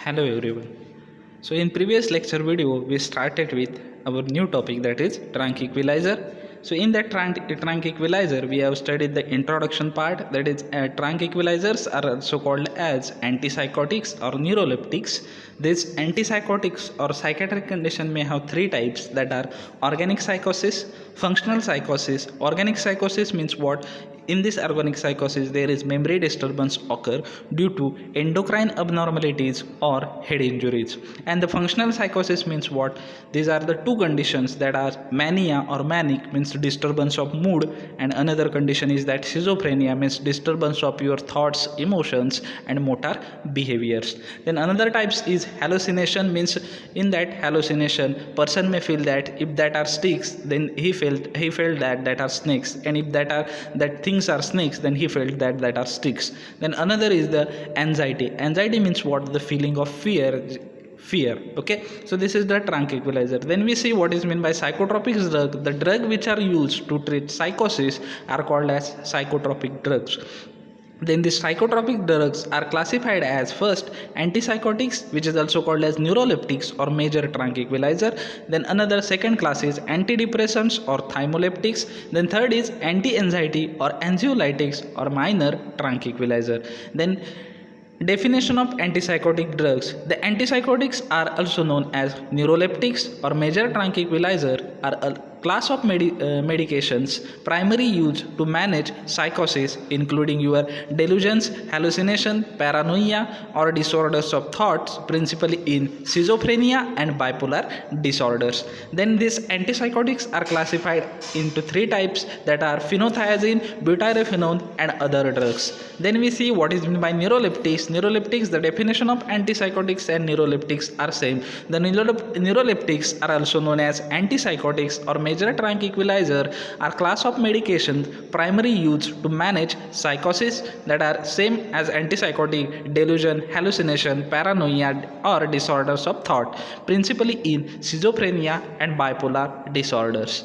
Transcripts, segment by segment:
Hello everyone. So in previous lecture video we started with our new topic, that is tranquilizer. So in that tranquilizer we have studied the introduction part, that is tranquilizers are also called as antipsychotics or neuroleptics. These antipsychotics or psychiatric condition may have three types, that are organic psychosis, functional psychosis. Organic psychosis means what? In this organic psychosis, there is memory disturbance occur due to endocrine abnormalities or head injuries. And the functional psychosis means what? These are the two conditions, that are mania or manic means disturbance of mood, and another condition is that schizophrenia means disturbance of your thoughts, emotions, and motor behaviors. Then another types is hallucination, means in that hallucination person may feel that if that are sticks, then he felt that are snakes, and if that things are snakes, then he felt that are sticks. Then another is the anxiety means what? The feeling of fear. Okay, so this is the tranquilizer. Then we see what is meant by psychotropic drug. The drug which are used to treat psychosis are called as psychotropic drugs. Then the psychotropic drugs are classified as first antipsychotics, which is also called as neuroleptics or major tranquilizer. Then another second class is antidepressants or thymoleptics. Then third is anti-anxiety or anxiolytics or minor tranquilizer. Then definition of antipsychotic drugs. The antipsychotics are also known as neuroleptics or major tranquilizer are a class of medications primarily used to manage psychosis, including your delusions, hallucination, paranoia, or disorders of thoughts, principally in schizophrenia and bipolar disorders. Then these antipsychotics are classified into three types, that are phenothiazine, butyrephenone, and other drugs. Then we see what is meant by neuroleptics. Neuroleptics, the definition of antipsychotics and neuroleptics are same. The neuroleptics are also known as antipsychotics or major tranquilizer are class of medications primarily used to manage psychosis, that are same as antipsychotic, delusion, hallucination, paranoia, or disorders of thought, principally in schizophrenia and bipolar disorders.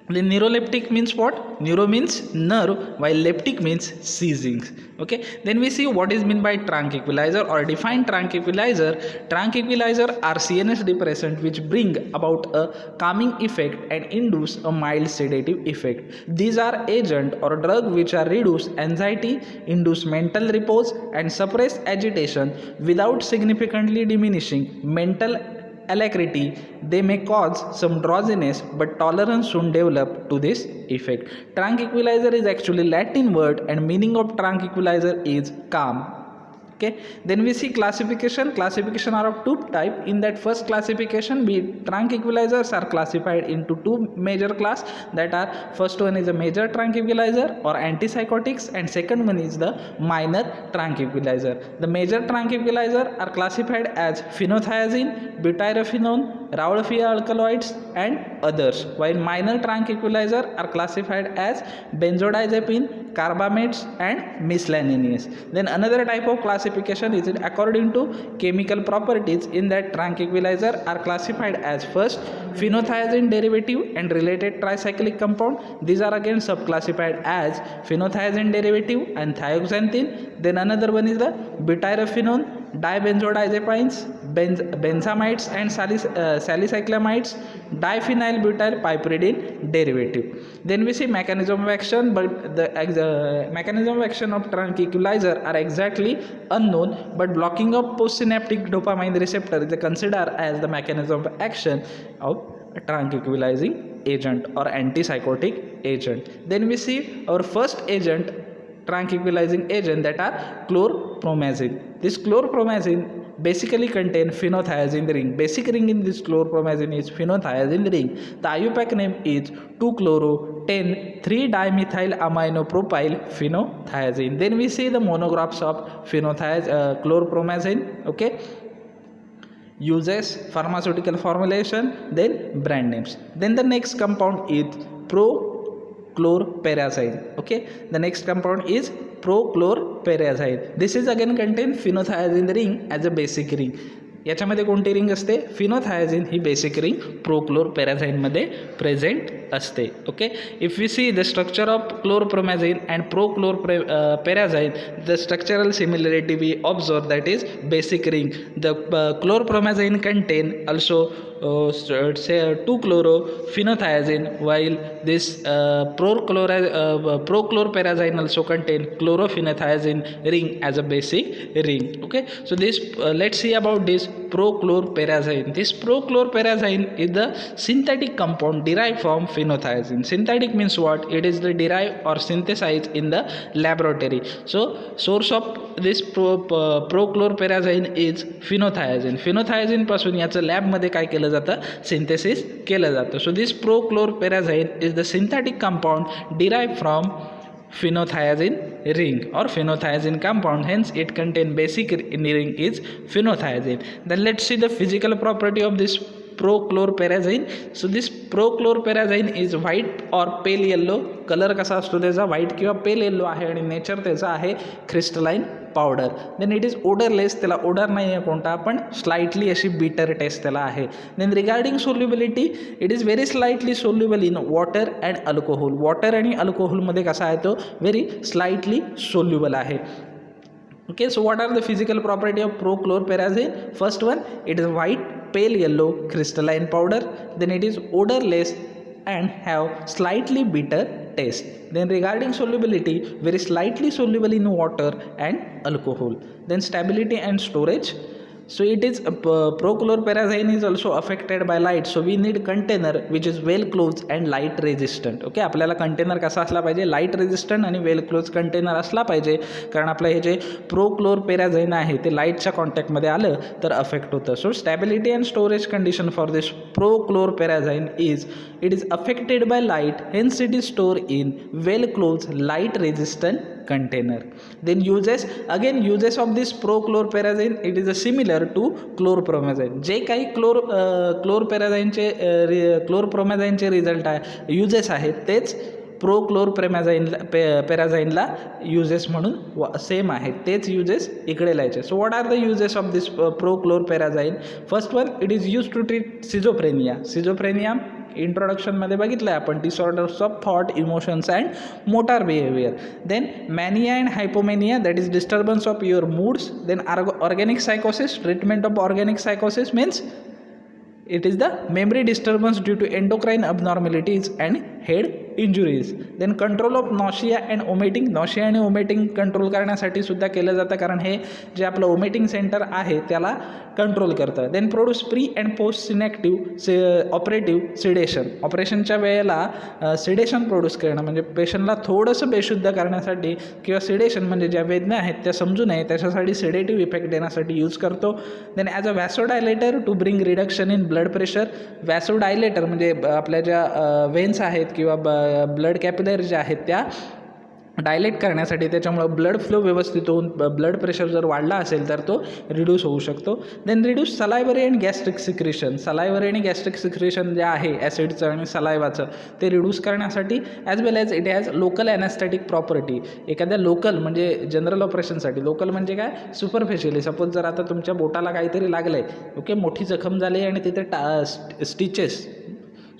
The neuroleptic means what? Neuro means nerve, while leptic means seizing. Okay. Then we see what is meant by tranquilizer or defined tranquilizer. Tranquilizer are CNS depressant which bring about a calming effect and induce a mild sedative effect. These are agent or drug which are reduce anxiety, induce mental repose, and suppress agitation without significantly diminishing mental alacrity. They may cause some drowsiness, but tolerance soon develop to this effect. Tranquilizer is actually Latin word, and meaning of tranquilizer is calm. Okay. Then we see classification are of two type. In that first classification, tranquilizers are classified into two major class, that are first one is a major tranquilizer or antipsychotics, and second one is the minor tranquilizer. The major tranquilizer are classified as phenothiazine, butyrephenone, Raoulfia alkaloids, and others, while minor tranquilizer are classified as benzodiazepine, carbamates, and miscellaneous. Then another type of classification is according to chemical properties. In that tranquilizer are classified as first phenothiazine derivative and related tricyclic compound. These are again subclassified as phenothiazine derivative and thioxanthin. Then another one is the butyrephenone, dibenzodiazepines, benzamides, and salicylamines, diphenylbutyl piperidine derivative. Then we see mechanism of action, but the mechanism of action of tranquilizer are exactly unknown, but blocking of postsynaptic dopamine receptor is considered as the mechanism of action of a tranquilizing agent or antipsychotic agent. Then we see our first agent, tranquilizing agent, that are chlorpromazine. This chlorpromazine basically contain phenothiazine ring. Basic ring in this chlorpromazine is phenothiazine ring. The IUPAC name is 2-chloro-10-3-dimethyl-aminopropyl phenothiazine. Then we see the monographs of chlorpromazine. Okay. Uses, pharmaceutical formulation, then brand names. Then the next compound is Prochlor Parasite. Okay, the next compound is Prochlor Parasite. This is again contain phenothiazine ring as a basic ring. याच्यामध्ये कोणती ring असते? Phenothiazine ही basic ring प्रोक्लोरपेराझाईनमध्ये present असते. Okay, if we see the structure of chlorpromazine and prochlorperazine, the structural similarity we observe that is basic ring. The chlorpromazine contain also 2-chlorophenothiazine, while this prochlorperazine also contain chlorophenothiazine ring as a basic ring. Okay, so this let's see about this prochlorperazine. This prochlorperazine is the synthetic compound derived from phenothiazine. Synthetic means what? It is the derived or synthesized in the laboratory. So source of this prochlorperazine is phenothiazine. phenothiazine पासून याचं लॅबमध्ये काय केलं जातं? Synthesis केलं जातं. So this prochlorperazine is the synthetic compound derived from phenothiazine ring or phenothiazine compound, hence it contain basic ring is phenothiazine. Then let's see the physical property of this prochlorperazine. So this prochlorperazine is white or pale yellow. Colour कसा असतो त्याचा? White किंवा पेल yellow आहे आणि nature त्याचा आहे crystalline powder. Then it is odourless, त्याला odour नाही आहे कोणता, पण स्लाइटली अशी बिटर टेस्ट त्याला आहे. Then regarding solubility, it is very slightly soluble in water and alcohol. Water आणि अल्कोहोलमध्ये कसा आहे तो? व्हेरी स्लाइटली सोल्युबल आहे. Okay, so what are the physical property of prochlorperazine? First one, it is white, pale yellow crystalline powder. Then it is odorless and have slightly bitter taste. Then regarding solubility, very slightly soluble in water and alcohol. Then stability and storage. So it is prochlorperazine is also affected by light, so we need container which is well closed and light resistant. Okay, आपल्याला container कसा असला पाहिजे? Light resistant आणि well close container असला पाहिजे, कारण आपलं हे जे प्रोक्लोरपेराझाईन आहे ते लाईटच्या कॉन्टॅक्टमध्ये आलं तर अफेक्ट होतं. So stability and storage condition for this prochlorperazine is it is affected by light, hence it is store in well close light resistant container. Then uses, again uses of this prochlorperazine, it is a similar to chlorpromazine. जे काही क्लोरप्रोमॅझाईनचे result आहे, uses आहेत, तेच पेराझाईनला uses म्हणून same आहेत, तेच uses इकडे लायचे. सो what are the uses of this प्रोक्लोरपेराझाईन? First one, it is use to treat schizophrenia. इंट्रोडक्शनमध्ये बघितलं आहे आपण, disorders of thought, emotions and motor behaviour. Then mania and हायपोमेनिया, that is disturbance of your moods. Then organic सायकोसिस, treatment of organic सायकोसिस means it is the memory disturbance due to endocrine abnormalities and head injuries. Then control of nausea and vomiting. nausea आणि vomiting control करण्यासाठी सुद्धा केलं जातं, कारण हे जे आपलं vomiting centre आहे त्याला control करतं. Then produce pre and post सिनेक्टिव्ह ऑपरेटिव्ह सिडेशन. ऑपरेशनच्या वेळेला सिडेशन प्रोड्यूस करणं, म्हणजे पेशंटला थोडंसं बेशुद्ध करण्यासाठी किंवा सिडेशन म्हणजे ज्या वेदना आहेत त्या समजू नये त्याच्यासाठी सिडेटिव्ह इफेक्ट देण्यासाठी यूज करतो. Then as a vasodilator to bring reduction in blood pressure. Vasodilator म्हणजे आपल्या ज्या वेन्स आहेत किंवा ब्लड कॅपिलरी ज्या आहेत त्या डायलेट करण्यासाठी, त्याच्यामुळं ब्लड फ्लो व्यवस्थित होऊन ब्लड प्रेशर जर वाढला असेल तर तो रिड्यूस होऊ शकतो. Then reduce salivary and gastric secretion. Salivary आणि गॅस्ट्रिक सिक्रेशन जे आहे ॲसिडचं आणि सलायवाचं ते रिड्यूस करण्यासाठी, as well as it has local anaesthetic property. एखाद्या लोकल म्हणजे जनरल ऑपरेशनसाठी, लोकल म्हणजे काय? सुपरफिशियली. सपोज जर आता तुमच्या बोटाला काहीतरी लागलं आहे, ओके, मोठी जखम झाली आणि तिथे स्टिचेस,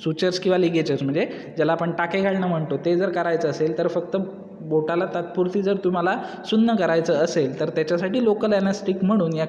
सुचर्स किंवा लिगेचेस म्हणजे ज्याला आपण टाके घालणं म्हणतो, ते जर करायचं असेल तर फक्त बोटाला तात्पुरती जर तुम्हाला सुन्न करायचं असेल तर त्याच्यासाठी लोकल ॲनेस्टिक म्हणून या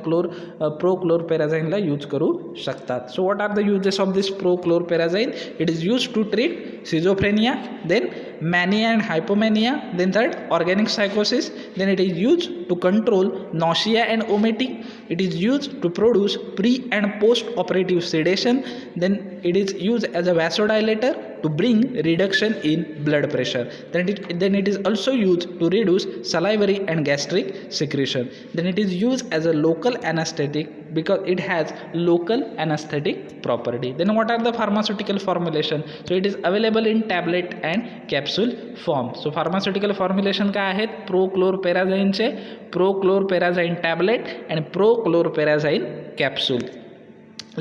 प्रोक्लोरपेराझाईनला यूज करू शकतात. So what are the uses of this prochlorperazine? It is use to treat schizophrenia, then mania and hypomania, then third organic सायकोसिस, then it is use to control nausea and vomiting, it is use to produce pre and post operative sedation, then it is used as a vasodilator to bring reduction in blood pressure. Then it is also used to reduce salivary and gastric secretion. Then it is used as a local anesthetic because it has local anesthetic property. Then what are the pharmaceutical formulation? So it is available in tablet and capsule form. So pharmaceutical formulation काय आहेत? प्रोक्लोरपेराझाईनचे प्रोक्लोरपेराझाईन tablet आणि प्रोक्लोरपेराझाईन capsule.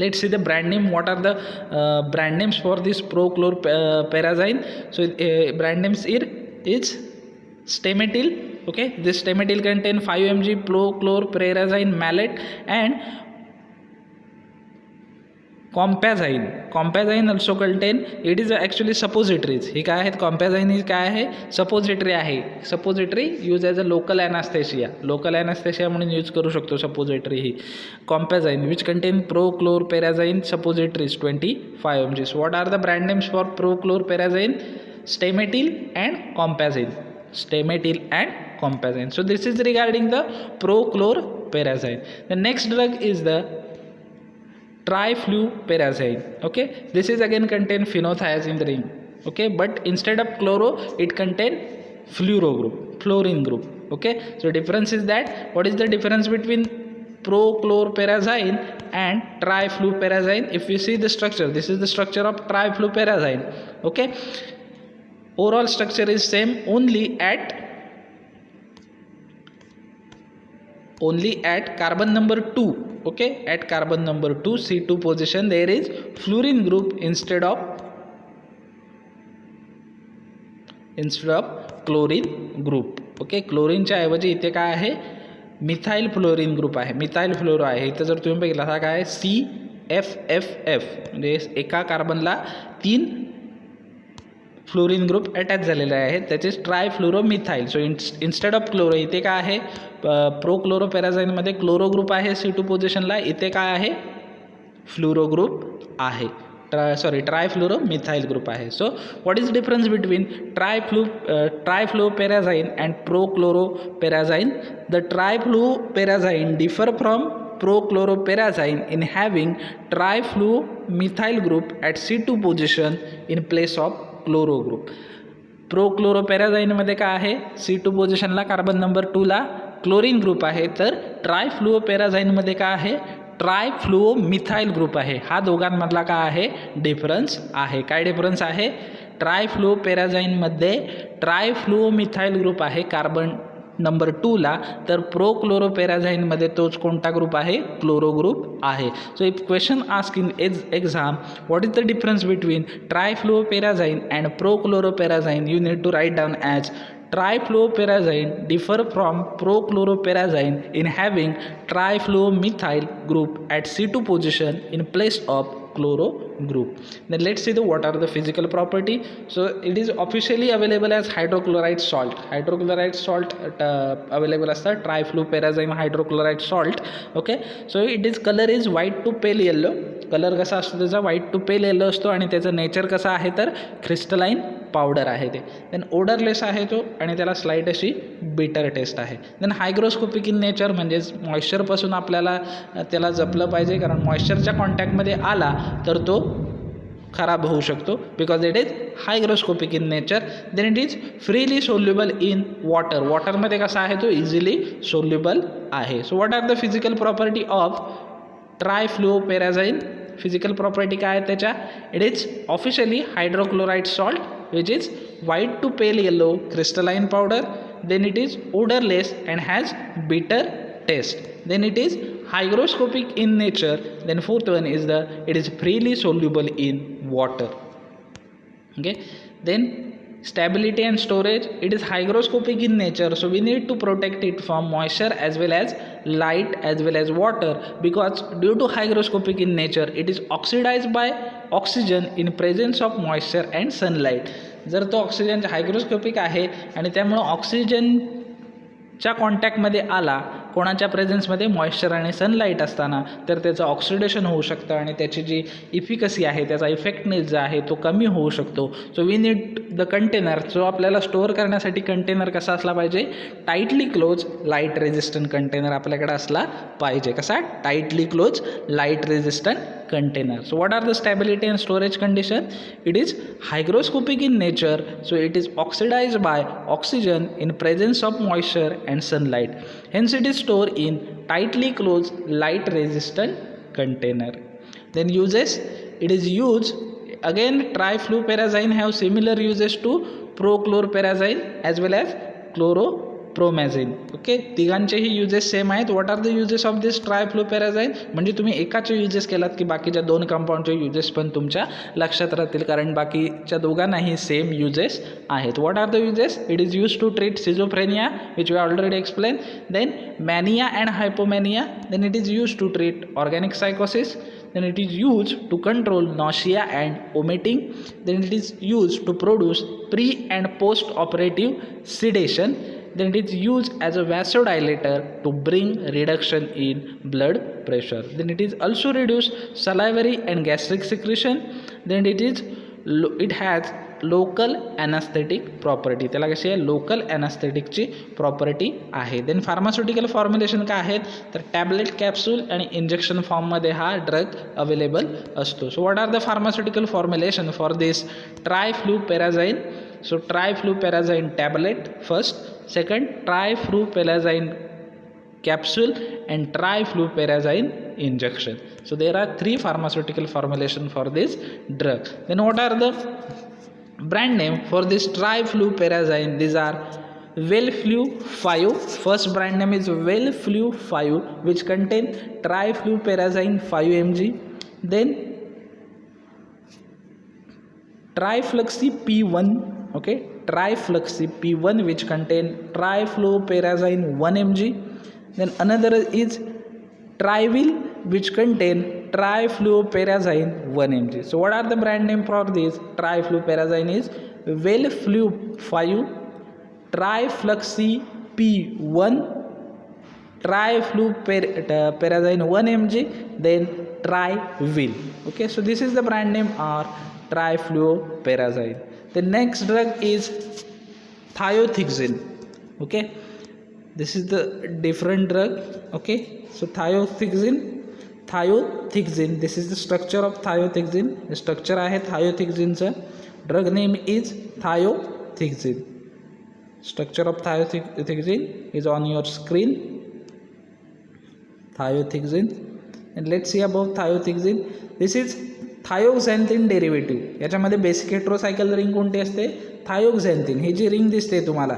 Let's see the brand name. What are the brand names for this prochlorperazine? So brand names here is Stemetil. Okay, this Stemetil contain 5 mg prochlorperazine malate and Compazine also contain, it is actually suppositories. ही काय आहेत, Compazine ही काय आहे, suppository आहे. Suppository use as a local anaesthesia म्हणून use करू शकतो सपोजिटरी ही. Compazine which contain prochlorperazine suppositories 25 mg. What are the brand names for prochlorperazine? Stemetil and Compazine. So this is regarding the prochlorperazine. The next drug is the Triflu Parasite. Okay, this is again contain phenothiazine ring. Okay, but instead of chloro it contain fluorine group. Okay, so difference is that, what is the difference between prochlorperazine and trifluperazine? If you see the structure, this is the structure of trifluperazine. Okay, overall structure is same, only at carbon number 2. Okay, at carbon number 2 C2 position there is fluorine group instead of chlorine group. Okay, chlorine च्या ऐवजी इथे काय आहे, methyl fluorine group आहे, methyl फ्लोरो आहे. इथे जर तुम्ही बघितला हा काय CFFF, म्हणजे एका कार्बनला 3 फ्लोरीन ग्रुप अटॅच झालेले आहेत, त्याचे ट्रायफ्लोरोमिथाइल. सो इन्स्टेड ऑफ क्लोरो इथे काय आहे, प्रोक्लोरोपेराझाईनमध्ये क्लोरो ग्रुप आहे C2 पोझिशनला, इथे काय आहे, फ्लोरो ग्रुप आहे, ट्रायफ्लोरोमिथाइल ग्रुप आहे. So what is difference between trifluoperazine and prochlorperazine? The trifluoperazine differ from prochlorperazine in having triflumethyl group at C2 position in place of chloro group. प्रोक्लोरोपेराझाईनमध्ये काय आहे, C2 पोझिशनला कार्बन नंबर 2 ला chlorine group आहे, तर ट्रायफ्लुओपेराझाईनमध्ये काय आहे, ट्रायफ्लुओमिथाइल ग्रुप आहे. हा दोघांमधला काय आहे, डिफरन्स आहे. काय डिफरन्स आहे, ट्रायफ्लुओपेराझाईनमध्ये ट्रायफ्लुओमिथाइल ग्रुप आहे कार्बन नंबर 2 ला, तर प्रोक्लोरोपेराझाईनमध्ये तोच कोणता ग्रुप आहे, क्लोरो ग्रुप आहे. So if question ask in exam what is the difference between trifluoperazine and prochlorperazine, you need to write down as trifluoperazine differ from prochlorperazine in having trifluomethyl group at C2 position in place of chloro group. Then let's see what are the physical property. So it is officially available as hydrochloride salt. Available as the trifluoperazine hydrochloride salt. Okay, so it is color is white to pale yellow. Colour कसा असतो त्याचा, white to pale yellow असतो, आणि त्याचं nature कसं आहे तर crystalline powder आहे ते. देन ओडरलेस आहे तो, आणि त्याला स्लाईट अशी बिटर टेस्ट आहे. देन हायग्रोस्कोपिक इन नेचर, म्हणजेच मॉइश्चरपासून आपल्याला त्याला जपलं पाहिजे, कारण मॉइश्चरच्या कॉन्टॅक्टमध्ये आला तर तो खराब होऊ शकतो, because it is hygroscopic in nature. Then it is freely soluble in वॉटरमध्ये कसा आहे तो इझिली सोल्युबल आहे. So what are the physical property of trifluoperazine? Physical property काय आहे त्याच्या, it is officially hydrochloride salt which is white to pale yellow crystalline powder. Then it is odourless and has bitter taste. Then it is hygroscopic in nature. Then fourth one is it is freely soluble in water. Okay, then stability and storage, it is hygroscopic in nature, so we need to protect it from moisture as well as light as well as water, because due to hygroscopic in nature it is oxidized by oxygen in presence of moisture and sunlight. जर तो oxygen hygroscopic आहे आणि त्यामुळे ऑक्सिजनच्या कॉन्टॅक्टमध्ये आला कोणाच्या प्रेझेन्समध्ये, moisture आणि sunlight असताना, तर त्याचं ऑक्सिडेशन होऊ शकतं आणि त्याची जी इफिकसी आहे, त्याचा इफेक्टनेस जो आहे तो कमी होऊ शकतो. So we need the container. जो आपल्याला स्टोअर करण्यासाठी कंटेनर कसा असला पाहिजे, tightly close light resistant container आपल्याकडे असला पाहिजे. कसा, tightly close light resistant container. So what are the stability and storage condition? It is hygroscopic in nature, so it is oxidized by oxygen in presence of moisture and sunlight, hence it is stored in tightly closed light resistant container. Then uses, it is used again, trifluoperazine have similar uses to prochlorperazine as well as chloropromazine. Okay, तिघांचेही uses same आहेत. What are the uses of this trifluoperazine? म्हणजे तुम्ही एकाचे uses केलात की बाकीच्या दोन कंपाऊंडचे uses पण तुमच्या लक्षात राहतील, कारण बाकीच्या दोघांनाही सेम युजेस आहेत. What are the uses? It is use to treat schizophrenia which we already explain. Then mania and hypomania. Then it is use to treat organic सायकोसिस. then it is used to control nausea and vomiting, then it is used to produce pre and post operative sedation, then it is used as a vasodilator to bring reduction in blood pressure, then it is also reduce salivary and gastric secretion, then it has local anaesthetic property, त्याला कशी आहे local ॲनास्थेटिकची property आहे. Then pharmaceutical formulation काय आहेत तर tablet, capsule आणि injection फॉर्ममध्ये हा ड्रग अवेलेबल असतो. So what are the pharmaceutical formulation for this trifluoperazine. So trifluoperazine tablet first, second trifluoperazine capsule and trifluparazine injection. So there are 3 pharmaceutical formulation for this drug. Then what are the brand name for this trifluparazine? These are Wellflu 5. First brand name is Wellflu 5, which contain trifluparazine 5 mg. Then Trifluxy P1, okay, Trifluxy P1, which contain trifluparazine 1 mg. Then another is Trivil, which contain trifluparazine 1 mg. So what are the brand name for this trifluparazine is Wellflu 5, Trifluxy P1, trifluparazine 1 mg, then Trivil. Okay, so this is the brand name or trifluparazine. The next drug is thiotixin. Okay, this is the different drug. Okay, so thiotixin, this is the structure of thiotixin. The structure आहे thiotixinचं. Drug name is thiotixin. Structure of thiotixin is on your screen. Thiotixin, and let's see about thiotixin. This is thioxanthene derivative. याच्यामध्ये basic heterocycle ring कोणती असते थायोक्झॅन्थिन. ही जी ring दिसते तुम्हाला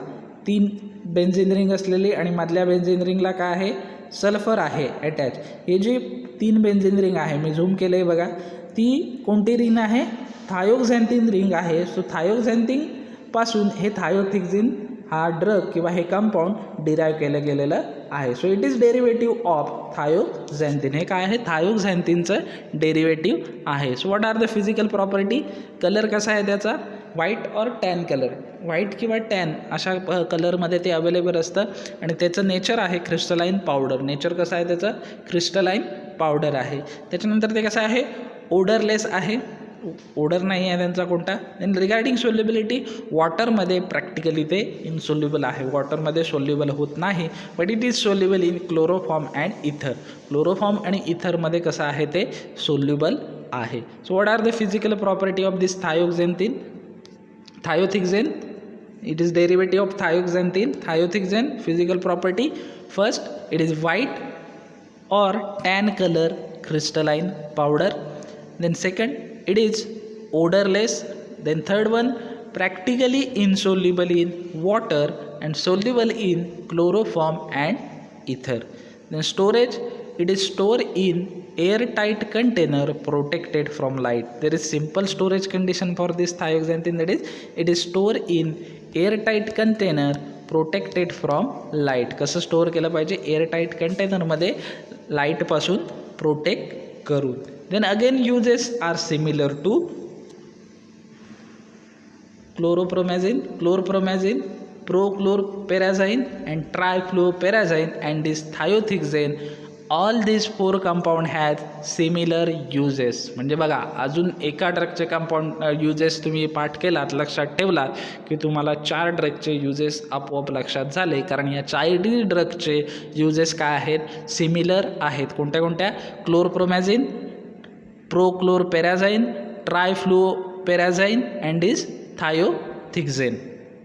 3 benzene ring असलेली आणि मधल्या benzene रिंगला काय आहे सल्फर आहे अटॅच. ही जी 3 बेन्झिन रिंग आहे मी झूम केलं आहे बघा, ती कोणती रिंग आहे थायोक्झॅन्थिन रिंग आहे. सो थायोक्झॅन्थिन पासून हे थायोथिक्झिन हा ड्रग किंवा हे कंपाऊंड डिराईव्ह केलं गेलेलं आहे. So it is derivative of thioxanthene. हे काय आहे थायोक्झॅन्थिनचं डेरिव्हेटिव्ह आहे. So what are the physical property. Colour कसा आहे त्याचा white or tan colour, white किंवा टॅन अशा कलरमध्ये ते अवेलेबल असतं आणि त्याचं नेचर आहे क्रिस्टलाइन पावडर. नेचर कसं आहे त्याचं क्रिस्टलाइन पावडर आहे. त्याच्यानंतर ते कसं आहे ओडरलेस आहे, ओडर नाही आहे त्यांचा कोणता. देन रिगार्डिंग सोल्युबिलिटी वॉटरमध्ये प्रॅक्टिकली ते इनसोल्युबल आहे, वॉटरमध्ये सोल्युबल होत नाही, but it is soluble in chloroform and ether. Chloroform आणि इथरमध्ये कसं आहे ते सोल्युबल आहे. So what are the physical property of this thioxanthene. Thiothixene, it is derivative of thiocxanthin. Thiotixin physical property, first it is white or tan color crystalline powder, then second it is odorless, then third one practically insoluble in water and soluble in chloroform and ether. Then storage, it is stored in airtight container protected from light. There is simple storage condition for this thiocxanthin, that is it is stored in airtight container protected from light. कसं store केलं पाहिजे airtight कंटेनरमध्ये लाईटपासून protect करून. Then again uses are similar to chlorpromazine, prochlorparasite and trifluparasite and this thiotixin. All these 4 compound has similar uses. म्हणजे बघा अजून एका ड्रगचे कंपाऊंड युजेस तुम्ही पाठ केलात लक्षात ठेवलात की तुम्हाला 4 ड्रगचे युजेस आपोआप लक्षात झाले, कारण या 4 ड्रगचे युजेस काय आहेत सिमिलर आहेत. कोणत्या कोणत्या chlorpromazine, prochlorperazine, trifluoperazine and is thiothixene.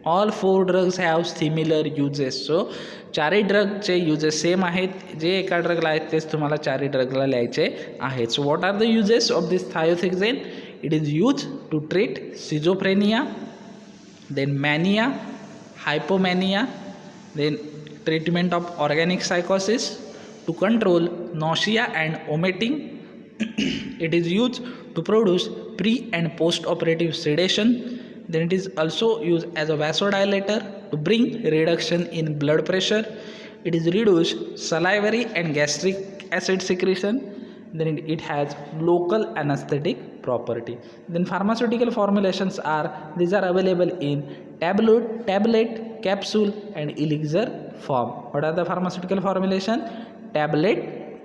All 4 drugs have similar uses. So 4 ड्रगचे युजेस सेम आहेत, जे एका ड्रगला आहेत तेच तुम्हाला 4 ड्रगला लिहायचे आहेत. So what are the uses of this thiothixene. It is use to treat schizophrenia, then mania, hypomania, then treatment of organic सायकोसिस, to control nausea and vomiting. It is used to produce pre and post operative sedation. Then it is also used as a vasodilator to bring reduction in blood pressure. It is reduce salivary and gastric acid secretion. then it has local anesthetic property. Then pharmaceutical formulations these are available in tablet, capsule and elixir form. What are the pharmaceutical formulation? Tablet,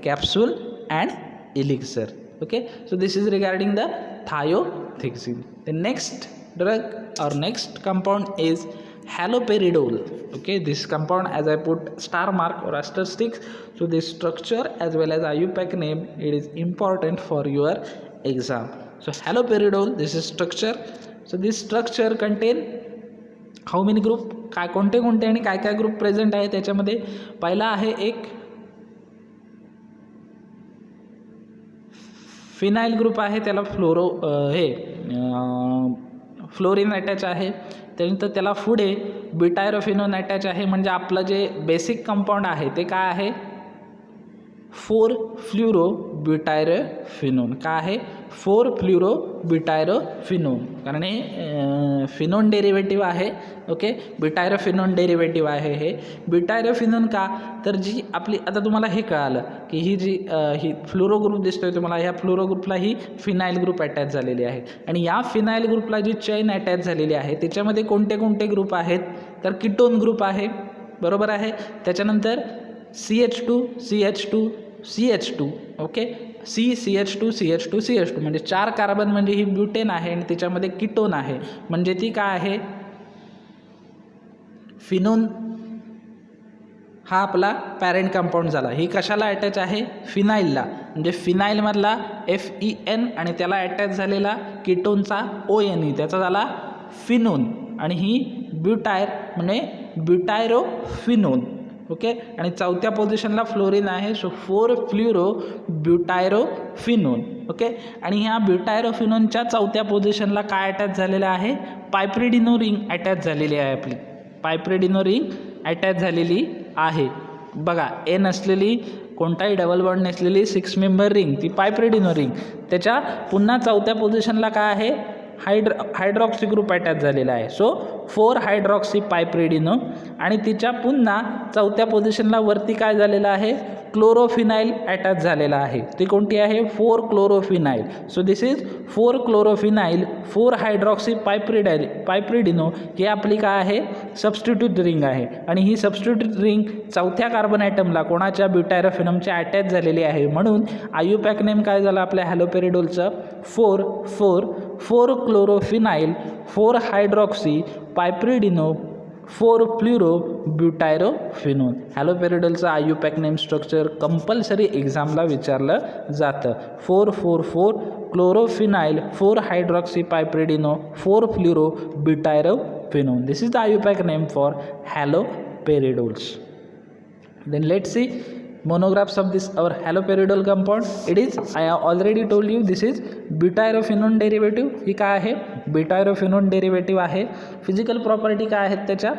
capsule and elixir. Okay, so this is regarding the thiothiazide. The next drug or next compound is haloperidol. Okay, this compound, as I put star mark or asterisk, so this structure as well as IUPAC name, it is important for your exam. So haloperidol, this is structure. So this structure contain how many group? काय कोणते कोणते आणि काय काय group present आहे त्याच्यामध्ये? पहिला आहे एक फिनाइल ग्रुप आहे, त्याला फ्लोरीन अटॅच आहे. त्यानंतर त्याला पुढे ब्युटायरोफिनोन अटॅच आहे. म्हणजे आपलं जे बेसिक कंपाऊंड आहे ते काय आहे? 4-फ्ल्युरोब्युटायरोफिनोन. काय आहे? 4-फ्ल्युरोब्युटायरोफिनोन. कारण हे फिनोन डेरिव्हेटिव्ह आहे. ओके, ब्युटायरोफिनोन डेरिव्हेटिव्ह आहे हे. ब्युटायरोफिनोन का? तर जी आपली, आता तुम्हाला हे कळालं की ही जी ही फ्लोरो ग्रुप दिसतोय तुम्हाला, ह्या फ्लोरो ग्रुपला ही फिनाइल ग्रुप अटॅच झालेली आहे. आणि या फिनाइल ग्रुपला जी चेन अटॅच झालेली आहे त्याच्यामध्ये कोणते कोणते ग्रुप आहेत? तर कीटोन ग्रुप आहे, बरोबर आहे. त्याच्यानंतर CH2 CH2 CH2. Okay, CH2 म्हणजे 4 कार्बन, म्हणजे ही ब्युटेन आहे आणि त्याच्यामध्ये कीटोन आहे. म्हणजे ती काय आहे? फिनोन हा आपला पॅरेंट कंपाऊंड झाला. ही कशाला अटॅच आहे? फिनाइलला. म्हणजे फिनाइलमधला FEN आणि त्याला अटॅच झालेला कीटोनचा ONE, त्याचा झाला फिनोन. आणि ही ब्युटायर म्हणजे ब्युटायरोफिनोन. ओके, आणि चौथ्या पोझिशनला फ्लोरीन आहे. सो 4-फ्ल्युरोब्युटायरोफिनोन. ओके, आणि ह्या ब्युटायरोफिनोनच्या चौथ्या पोझिशनला काय अटॅच झालेलं आहे? पायप्रिडिनो रिंग अटॅच झालेली आहे. आपली पायप्रिडिनो रिंग अटॅच झालेली आहे. बघा, ए नसलेली, कोणताही डबल बॉन्ड नसलेली 6 मेंबर रिंग, ती पायप्रिडिनो रिंग. त्याच्या पुन्हा चौथ्या पोझिशनला काय आहे? हायड्रॉक्सी ग्रुप अटॅच झालेला आहे. सो 4-हायड्रॉक्सी पायप्रिडिनो. आणि तिच्या पुन्हा चौथ्या पोझिशनला वरती काय झालेलं आहे? क्लोरोफिनाइल अटॅच झालेला आहे. ती कोणती आहे? 4-क्लोरोफिनाइल. So this is 4-क्लोरोफिनाइल 4-हायड्रॉक्सी पायप्रिडिनो. ही आपली काय आहे? सबस्टिट्यूट रिंग आहे. आणि ही सबस्टिट्यूट रिंग चौथ्या कार्बन ॲटमला कोणाच्या? ब्युटायरोफिनमच्या अटॅच झालेली आहे. म्हणून IUPAC नेम काय झालं आपल्या हॅलोपेरिडोलचं? 4-क्लोरोफिनाइल 4-हायड्रॉक्सी पायप्रिडिनो 4-फ्ल्युरोब्युटायरोफिनोन. हॅलोपेरिडोलचं IUPAC नेम स्ट्रक्चर कंपल्सरी एक्झामला विचारलं जातं. 4-क्लोरोफिनाइल 4-हायड्रॉक्सी पायप्रिडिनो 4-फ्ल्युरोब्युटायरोफिनोन. This is the IUPAC name for haloperidol. Then let's see monographs of this our haloperidol compound. It is, I have already told you, this is butyrophenone derivative. ही काय आहे? Butyrophenone derivative आहे. Physical property काय आहेत त्याच्या?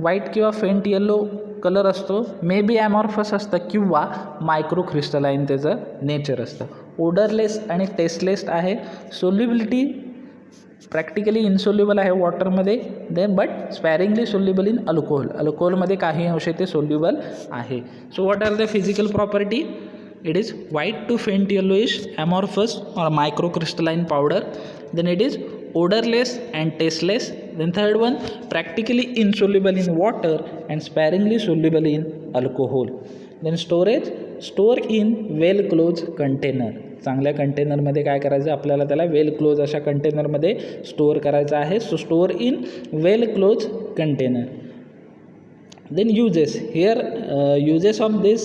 White किंवा फेंट yellow colour असतो, मे बी ॲमॉर्फस असतं किंवा मायक्रोक्रिस्टलाइन त्याचं नेचर असतं. ओडरलेस आणि टेस्टलेस आहे. सोल्युबिलिटी प्रॅक्टिकली इनसोल्युबल आहे वॉटरमध्ये, then but sparingly soluble in alcohol. अल्कोहोलमध्ये काही अंश ते सोल्युबल आहे. So what are the physical property? It is white to faint yellowish amorphous or microcrystalline powder. Then it is odorless and tasteless. Then third one, practically insoluble in water and sparingly soluble in alcohol. Then storage, store in well closed container. चांगल्या कंटेनरमध्ये काय करायचं? आपल्याला त्याला well close अशा कंटेनरमध्ये store करायचं आहे. So store in well close container. Then uses, here uses of this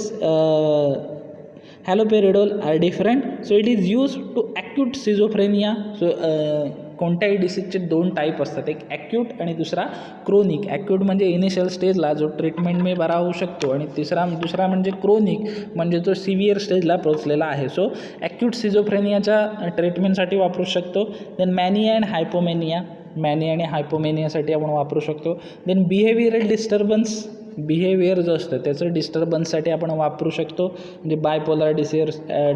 haloperidol are different. So it is used to acute schizophrenia. So कोणत्याही डिसीजचे 2 टाईप असतात, एक ॲक्यूट आणि दुसरा क्रोनिक. ॲक्यूट म्हणजे इनिशियल स्टेजला जो ट्रीटमेंट मी बरा होऊ शकतो, आणि दुसरा म्हणजे क्रोनिक म्हणजे जो सिव्हिअर स्टेजला पोहोचलेला आहे. सो ॲक्यूट सिझोफ्रेनियाच्या ट्रीटमेंटसाठी वापरू शकतो. देन मॅनिया अँड हायपोमेनिया, मॅनिया आणि हायपोमेनियासाठी आपण वापरू शकतो. देन बिहेवियरल डिस्टर्बन्स, बिहेवियर जो असतं त्याचं डिस्टर्बन्ससाठी आपण वापरू शकतो, म्हणजे बायपोलर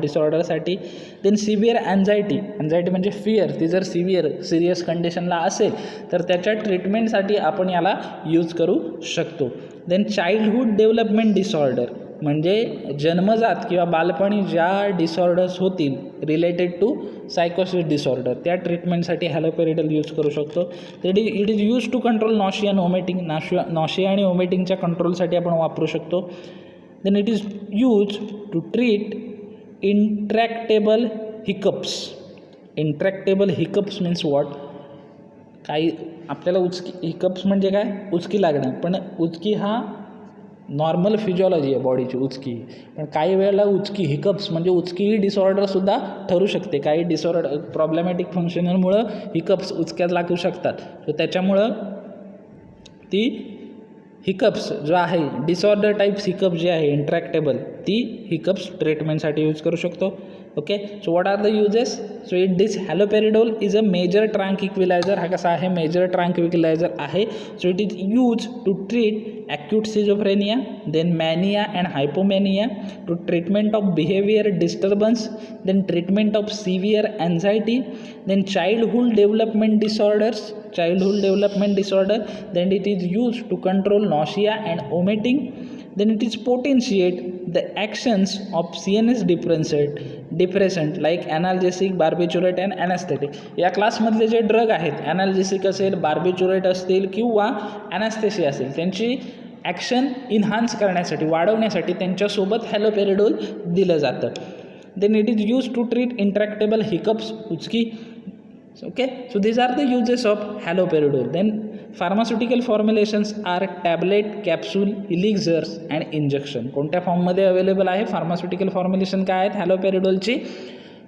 डिसऑर्डरसाठी. Then severe anxiety, anxiety means fear, ती जर सिरियस कंडिशनला असेल तर त्याच्या ट्रीटमेंटसाठी आपण याला यूज करू शकतो. देन चाइल्डहूड डेव्हलपमेंट डिसऑर्डर, म्हणजे जन्मजात किंवा बालपणी ज्या डिसऑर्डर्स होतील रिलेटेड टू सायकोसिस डिसऑर्डर त्या ट्रीटमेंटसाठी हॅलोपेरिडल यूज करू शकतो. It is use to control nausea आणि ओमेटिंग. नॉशिया आणि ओमेटिंगच्या कंट्रोलसाठी आपण वापरू शकतो. Then it is use to treat intractable hiccups. Intractable hiccups means what? काही आपल्याला हिकअप्स म्हणजे काय? उचकी लागणं. पण उचकी हा नॉर्मल फिजिओलॉजी आहे बॉडीची उचकी. पण काही वेळेला उचकी हिकअप्स म्हणजे उचकी ही डिसऑर्डरसुद्धा ठरू शकते. काही डिसऑर्डर प्रॉब्लेमॅटिक फंक्शनमुळं हिकअप्स उचक्यात लागू शकतात. सो त्याच्यामुळं ती हिकअप्स जो आहे डिसऑर्डर टाईप्स हिकअप्स जे आहे इंट्रॅक्टेबल ती हिकअप्स ट्रीटमेंटसाठी यूज करू शकतो. Okay, so what are the uses? So it this haloperidol is a major tranquilliser. हा कसा आहे? मेजर ट्रांक्विलायझर आहे. So it is use to treat acute schizophrenia, then mania and hypomania, to treatment of behavior disturbance, then treatment of severe anxiety, then childhood development disorder, then it is used to control nausea and vomiting, then it is potentiate the actions of CNS depressant like analgesic, barbiturate and anesthetic. या क्लासमधले जे drug आहेत ॲनाल्जेसिक असेल, barbiturate असतील किंवा ॲनास्थेसिया असेल त्यांची action enhance करण्यासाठी वाढवण्यासाठी त्यांच्यासोबत हॅलोपेरिडोल दिलं जातं. Then it is use to treat intractable hiccups उचकी. Okay, so these are the uses of haloperidol. Then pharmaceutical formulations are tablet, capsule, elixirs and injection. कोणत्या फॉर्ममध्ये अवेलेबल आहे? फार्मास्युटिकल फॉर्म्युलेशन काय आहेत हॅलोपेरिडोलची?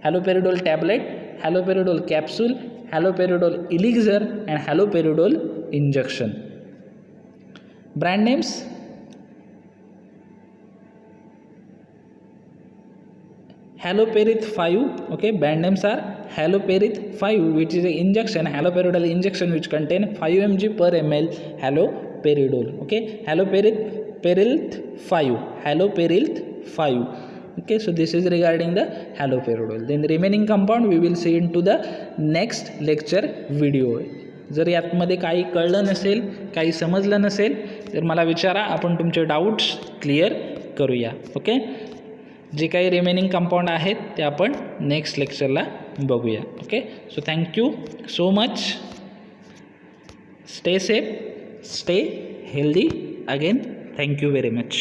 Haloperidol tablet, haloperidol capsule, haloperidol elixir and haloperidol injection. Brand names Haloperid 5. Okay, brand names are Haloperid 5, which is an injection, haloperidol injection, which contain 5 mg per ml haloperidol. Okay, Haloperid 5. Okay, so this is regarding the haloperidol. Then the remaining compound we will see into the next lecture video. जर यातमध्ये काही कळलं नसेल, काही समजलं नसेल तर मला विचारा, आपण तुमचे डाऊट्स क्लिअर करूया. ओके, जे काही रिमेनिंग कंपाऊंड आहेत ते आपण नेक्स्ट लेक्चरला बघूया. Okay, so thank you so much. Stay safe, stay healthy. Again thank you very much.